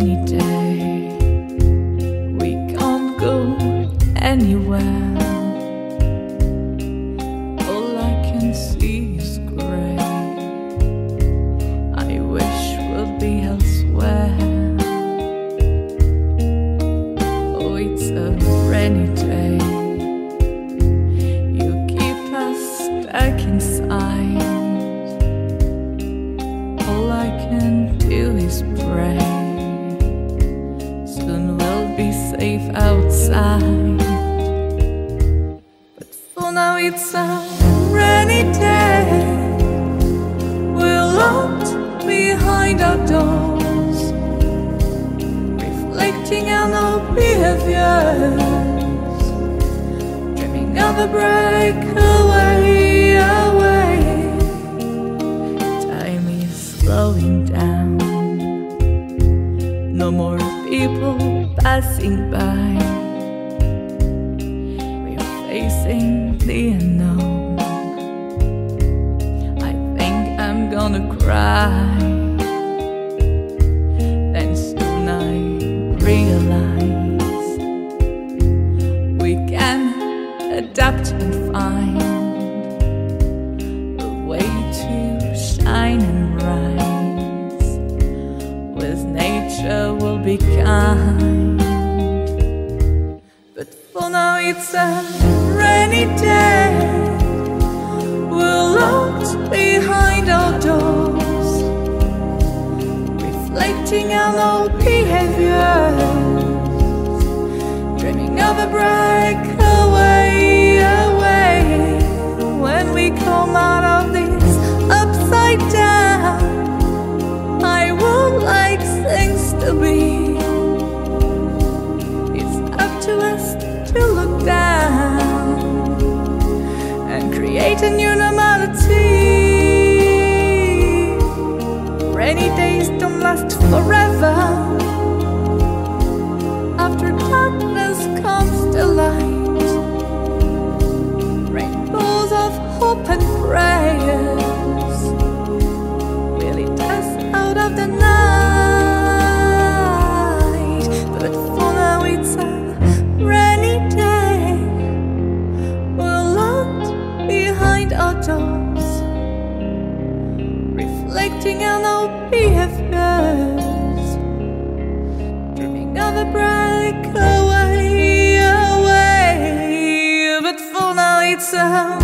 rainy day. We can't go anywhere. All I can see is grey. I wish we'll be elsewhere. Oh, it's a rainy day. You keep us stuck inside. All I can do is pray. Soon we'll be safe outside. But for now it's a rainy day. We're locked behind our doors, reflecting on our behaviors, dreaming of a breakaway away. Time is slowing down. No more people passing by. We're facing the unknown. I think I'm gonna cry. Then soon I realize we can adapt and find a way to shine and rise. With nature we'll be kind. But for now it's a rainy day. We're locked behind our doors, reflecting on our behaviors, dreaming of a breakaway away. When we come out of this upside down, I would like things to be. It's up to us to look down and create a new normality. Rainy days don't last forever. After darkness comes the light, rainbows of hope and prayers will lead us out of the night. But for now it's a rainy day. We're locked behind our doors, reflecting on our behaviors, dreaming of a breakaway away. But for now it's a